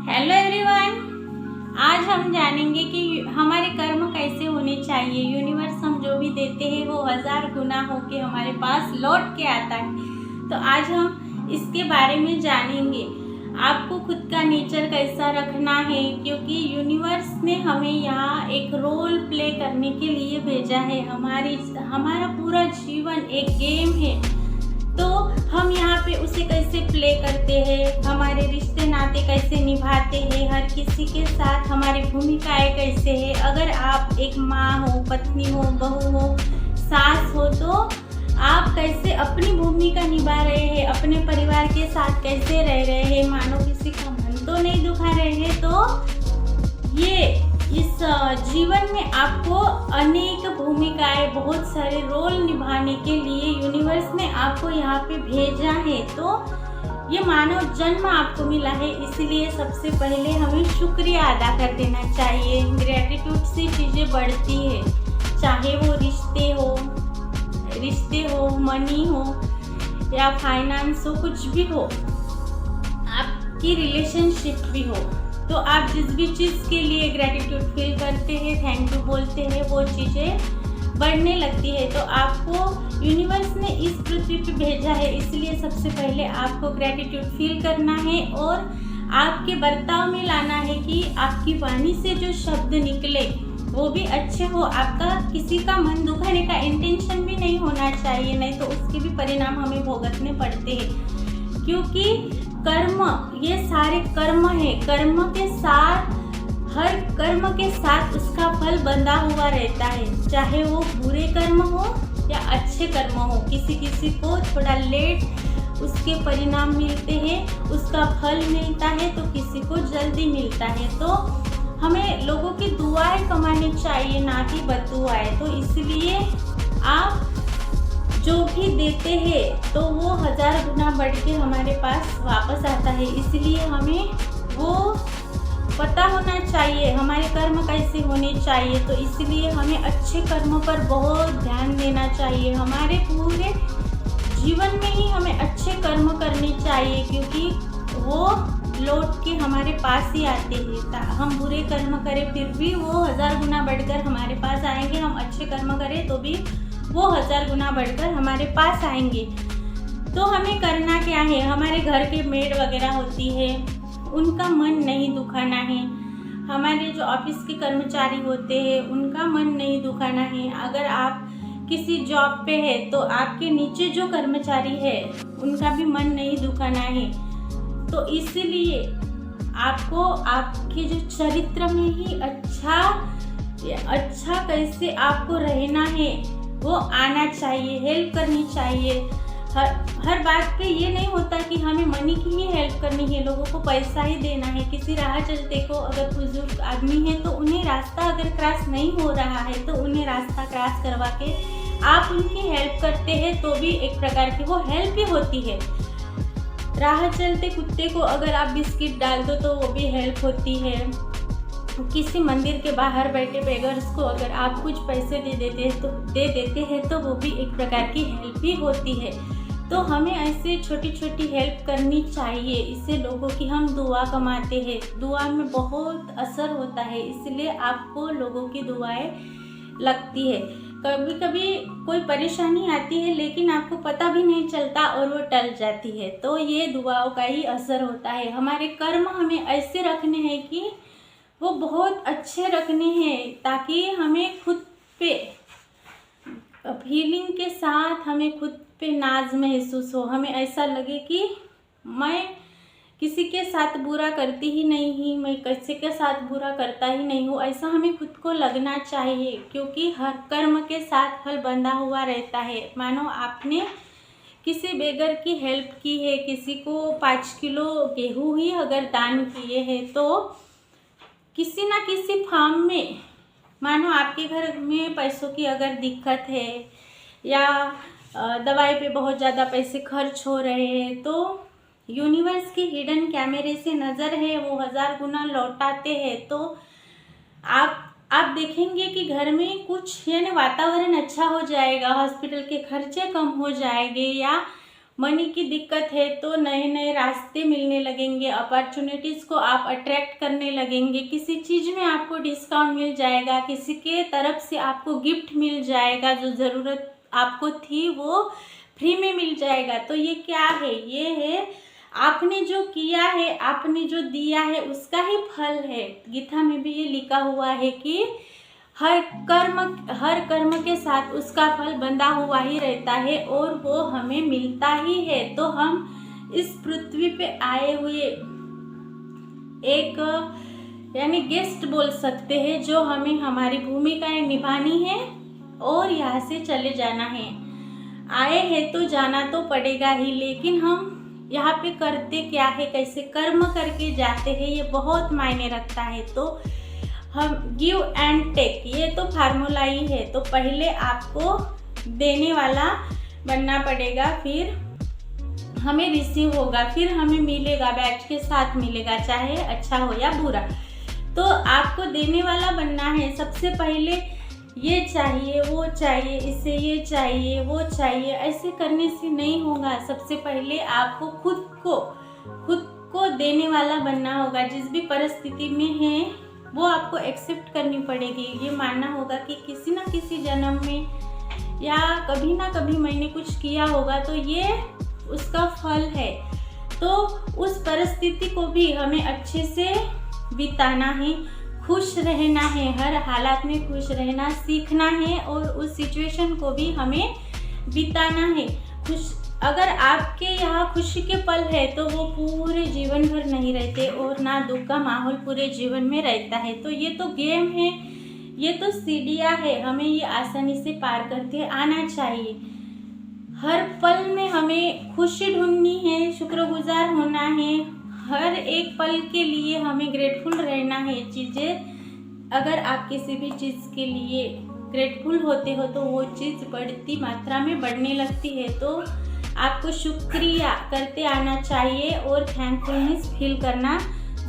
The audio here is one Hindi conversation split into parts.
हेलो एवरीवन, आज हम जानेंगे कि हमारे कर्म कैसे होने चाहिए। यूनिवर्स हम जो भी देते हैं वो 1000 गुना होके हमारे पास लौट के आता है। तो आज हम इसके बारे में जानेंगे। आपको खुद का नेचर कैसा रखना है, क्योंकि यूनिवर्स ने हमें यहाँ एक रोल प्ले करने के लिए भेजा है। हमारा पूरा जीवन एक गेम है, तो हम यहाँ पे उसे कैसे प्ले करते हैं, हमारे रिश्ते नाते कैसे निभाते हैं, हर किसी के साथ हमारी भूमिकाएं कैसे है। अगर आप एक माँ हो, पत्नी हो, बहू हो, सास हो, तो आप कैसे अपनी भूमिका निभा रहे हैं, अपने परिवार के साथ कैसे रह रहे हैं, मानो किसी का मन तो नहीं दुखा रहे हैं। तो ये इस जीवन में आपको अनेक भूमिकाएं, बहुत सारे रोल निभाने के लिए यूनिवर्स ने आपको यहाँ पे भेजा है। तो ये मानव जन्म आपको मिला है, इसलिए सबसे पहले हमें शुक्रिया अदा कर देना चाहिए। ग्रेटिट्यूड से चीज़ें बढ़ती है, चाहे वो रिश्ते हो, मनी हो या फाइनेंस हो, कुछ भी हो, आपकी रिलेशनशिप भी हो। तो आप जिस भी चीज़ के लिए ग्रेटिट्यूड फील करते हैं, थैंक यू बोलते हैं, वो चीज़ें बढ़ने लगती है। तो आपको यूनिवर्स ने इस पृथ्वी पे भेजा है, इसलिए सबसे पहले आपको ग्रेटिट्यूड फील करना है और आपके बर्ताव में लाना है कि आपकी वाणी से जो शब्द निकले वो भी अच्छे हो। आपका किसी का मन दुखाने का इंटेंशन भी नहीं होना चाहिए, नहीं तो उसके भी परिणाम हमें भुगतने पड़ते हैं। क्योंकि कर्म, ये सारे कर्म है, कर्म के साथ, हर कर्म के साथ उसका फल बंधा हुआ रहता है, चाहे वो बुरे कर्म हो या अच्छे कर्म हो। किसी को थोड़ा लेट उसके परिणाम मिलते हैं, उसका फल मिलता है, तो किसी को जल्दी मिलता है। तो हमें लोगों की दुआएं कमानी चाहिए, ना कि बददुआएं। तो इसलिए आप जो भी देते हैं तो वो 1000 गुना बढ़ के हमारे पास वापस आता है। इसलिए हमें वो पता होना चाहिए हमारे कर्म कैसे होने चाहिए। तो इसलिए हमें अच्छे कर्मों पर बहुत ध्यान देना चाहिए। हमारे पूरे जीवन में ही हमें अच्छे कर्म करने चाहिए, क्योंकि वो लौट के हमारे पास ही आते हैं। हम बुरे कर्म करें फिर भी वो 1000 गुना बढ़कर हमारे पास आएंगे, हम अच्छे कर्म करें तो भी वो 1000 गुना बढ़कर हमारे पास आएंगे। तो हमें करना क्या है, हमारे घर के मेड वगैरह होती है, उनका मन नहीं दुखाना है। हमारे जो ऑफिस के कर्मचारी होते हैं, उनका मन नहीं दुखाना है। अगर आप किसी जॉब पे है तो आपके नीचे जो कर्मचारी है उनका भी मन नहीं दुखाना है। तो इसलिए आपको आपके जो चरित्र में ही अच्छा कैसे आपको रहना है वो आना चाहिए, हेल्प करनी चाहिए। हर बात पे ये नहीं होता कि हमें मनी की ही हेल्प करनी है, लोगों को पैसा ही देना है। किसी राह चलते को अगर बुजुर्ग आदमी है तो उन्हें रास्ता अगर क्रॉस नहीं हो रहा है तो उन्हें रास्ता क्रॉस करवा के आप उनकी हेल्प करते हैं, तो भी एक प्रकार की वो हेल्प ही होती है। राह चलते कुत्ते को अगर आप बिस्किट डाल दो तो वो भी हेल्प होती है। किसी मंदिर के बाहर बैठे बेगर्स को अगर आप कुछ पैसे दे देते हैं तो वो भी एक प्रकार की हेल्प ही होती है। तो हमें ऐसे छोटी छोटी हेल्प करनी चाहिए। इससे लोगों की हम दुआ कमाते हैं, दुआ में बहुत असर होता है, इसलिए आपको लोगों की दुआएं लगती है। कभी कभी कोई परेशानी आती है लेकिन आपको पता भी नहीं चलता और वो टल जाती है, तो ये दुआओं का ही असर होता है। हमारे कर्म हमें ऐसे रखने हैं कि वो बहुत अच्छे रखने हैं, ताकि हमें खुद पे फीलिंग के साथ हमें खुद पे नाज महसूस हो। हमें ऐसा लगे कि मैं किसी के साथ बुरा करती ही नहीं ही, मैं किसी के साथ बुरा करता ही नहीं हूँ, ऐसा हमें खुद को लगना चाहिए। क्योंकि हर कर्म के साथ फल बंधा हुआ रहता है। मानो आपने किसी बेगर की हेल्प की है, किसी को 5 किलो गेहूँ ही अगर दान किए हैं, तो किसी ना किसी फार्म में, मानो आपके घर में पैसों की अगर दिक्कत है या दवाई पे बहुत ज़्यादा पैसे खर्च हो रहे हैं, तो यूनिवर्स की हिडन कैमरे से नज़र है, वो 1000 गुना लौटाते हैं। तो आप देखेंगे कि घर में कुछ यानी वातावरण अच्छा हो जाएगा, हॉस्पिटल के खर्चे कम हो जाएंगे, या मनी की दिक्कत है तो नए नए रास्ते मिलने लगेंगे, अपॉर्चुनिटीज़ को आप अट्रैक्ट करने लगेंगे, किसी चीज़ में आपको डिस्काउंट मिल जाएगा, किसी के तरफ से आपको गिफ्ट मिल जाएगा, जो ज़रूरत आपको थी वो फ्री में मिल जाएगा। तो ये क्या है? ये है आपने जो किया है, आपने जो दिया है उसका ही फल है। गीता में भी ये लिखा हुआ है कि हर कर्म के साथ उसका फल बंधा हुआ ही रहता है और वो हमें मिलता ही है। तो हम इस पृथ्वी पे आए हुए एक यानी गेस्ट बोल सकते हैं, जो हमें हमारी भूमिकाएं निभानी है और यहाँ से चले जाना है। आए हैं तो जाना तो पड़ेगा ही, लेकिन हम यहाँ पे करते क्या है, कैसे कर्म करके जाते हैं, ये बहुत मायने रखता है। तो हम गिव एंड टेक, ये तो फार्मूला ही है। तो पहले आपको देने वाला बनना पड़ेगा, फिर हमें रिसीव होगा, फिर हमें मिलेगा, बैच के साथ मिलेगा, चाहे अच्छा हो या बुरा। तो आपको देने वाला बनना है। सबसे पहले ये चाहिए, वो चाहिए, इसे ये चाहिए, वो चाहिए, ऐसे करने से नहीं होगा। सबसे पहले आपको खुद को देने वाला बनना होगा। जिस भी परिस्थिति में है वो आपको एक्सेप्ट करनी पड़ेगी। ये मानना होगा कि किसी ना किसी जन्म में या कभी ना कभी मैंने कुछ किया होगा, तो ये उसका फल है। तो उस परिस्थिति को भी हमें अच्छे से बिताना है, खुश रहना है, हर हालात में खुश रहना सीखना है और उस सिचुएशन को भी हमें बिताना है। अगर आपके यहाँ खुशी के पल है तो वो पूरे जीवन भर नहीं रहते और ना दुख का माहौल पूरे जीवन में रहता है। तो ये तो गेम है, ये तो सीढ़ियाँ है, हमें ये आसानी से पार करके आना चाहिए। हर पल में हमें खुशी ढूंढनी है, शुक्रगुजार होना है, हर एक पल के लिए हमें ग्रेटफुल रहना है। चीज़ें अगर आप किसी भी चीज़ के लिए ग्रेटफुल होते हो तो वो चीज़ बढ़ती मात्रा में बढ़ने लगती है। तो आपको शुक्रिया करते आना चाहिए और थैंकफुलनेस फील करना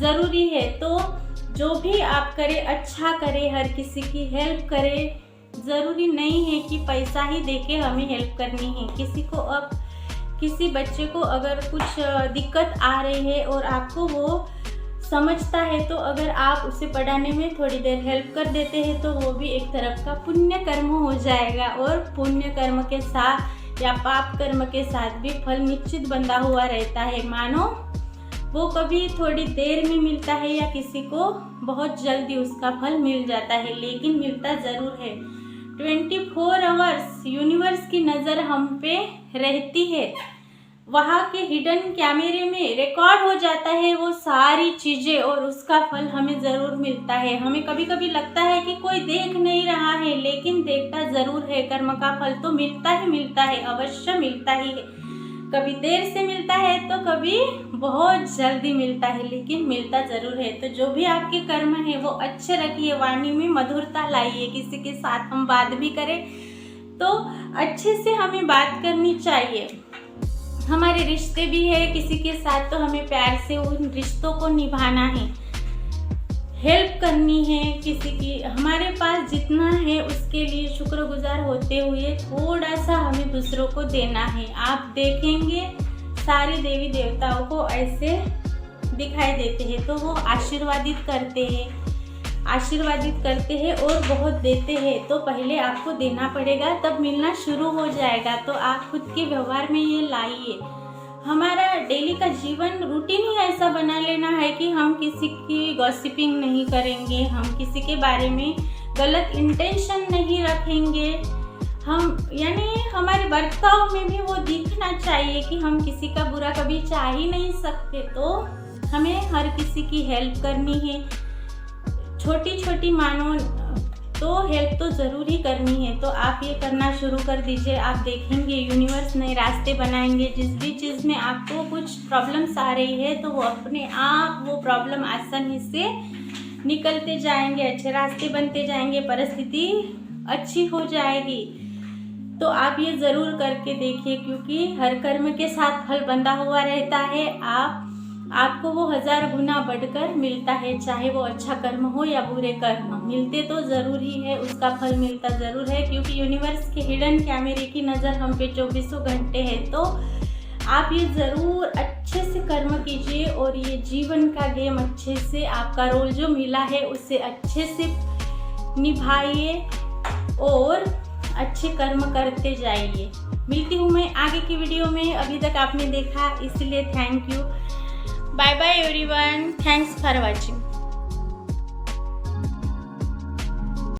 ज़रूरी है। तो जो भी आप करें अच्छा करें, हर किसी की हेल्प करें। ज़रूरी नहीं है कि पैसा ही देके हमें हेल्प करनी है। किसी बच्चे को अगर कुछ दिक्कत आ रही है और आपको वो समझता है, तो अगर आप उसे पढ़ाने में थोड़ी देर हेल्प कर देते हैं तो वो भी एक तरफ का पुण्य कर्म हो जाएगा। और पुण्य कर्म के साथ या पाप कर्म के साथ भी फल निश्चित बंधा हुआ रहता है। मानो वो कभी थोड़ी देर में मिलता है या किसी को बहुत जल्दी उसका फल मिल जाता है, लेकिन मिलता ज़रूर है। 24 आवर्स यूनिवर्स की नज़र हम पे रहती है। वहाँ के हिडन कैमरे में रिकॉर्ड हो जाता है वो सारी चीज़ें और उसका फल हमें ज़रूर मिलता है। हमें कभी कभी लगता है कि कोई देख नहीं रहा है, लेकिन देखता ज़रूर है। कर्म का फल तो मिलता है, अवश्य मिलता ही है। कभी देर से मिलता है तो कभी बहुत जल्दी मिलता है, लेकिन मिलता ज़रूर है। तो जो भी आपके कर्म है वो अच्छे रखिए, वाणी में मधुरता लाइए। किसी के साथ हम बात भी करें तो अच्छे से हमें बात करनी चाहिए। हमारे रिश्ते भी है किसी के साथ तो हमें प्यार से उन रिश्तों को निभाना है, हेल्प करनी है किसी की। हमारे पास जितना है उसके लिए शुक्रगुजार होते हुए थोड़ा सा हमें दूसरों को देना है। आप देखेंगे सारे देवी देवताओं को ऐसे दिखाई देते हैं तो वो आशीर्वादित करते हैं और बहुत देते हैं। तो पहले आपको देना पड़ेगा, तब मिलना शुरू हो जाएगा। तो आप खुद के व्यवहार में ये लाइए। हमारा डेली का जीवन रूटीन ही ऐसा बना लेना है कि हम किसी की गॉसिपिंग नहीं करेंगे, हम किसी के बारे में गलत इंटेंशन नहीं रखेंगे। हम यानी हमारे बर्ताव में भी वो दिखना चाहिए कि हम किसी का बुरा कभी चाह ही नहीं सकते। तो हमें हर किसी की हेल्प करनी है, छोटी छोटी मानो तो हेल्प तो ज़रूर ही करनी है। तो आप ये करना शुरू कर दीजिए। आप देखेंगे यूनिवर्स नए रास्ते बनाएंगे। जिस भी चीज़ में आपको कुछ प्रॉब्लम्स आ रही है तो वो अपने आप वो प्रॉब्लम आसानी से निकलते जाएंगे, अच्छे रास्ते बनते जाएंगे, परिस्थिति अच्छी हो जाएगी। तो आप ये ज़रूर करके देखिए, क्योंकि हर कर्म के साथ फल बंधा हुआ रहता है। आपको वो 1000 गुना बढ़कर मिलता है, चाहे वो अच्छा कर्म हो या बुरे कर्म, मिलते तो ज़रूर ही है, उसका फल मिलता ज़रूर है। क्योंकि यूनिवर्स के हिडन कैमरे की नज़र हम पे 24 घंटे है। तो आप ये ज़रूर अच्छे से कर्म कीजिए और ये जीवन का गेम अच्छे से, आपका रोल जो मिला है उसे अच्छे से निभाइए और अच्छे कर्म करते जाइए। मिलती हूँ मैं आगे की वीडियो में। अभी तक आपने देखा इसलिए thank you. Bye bye everyone, thanks for watching.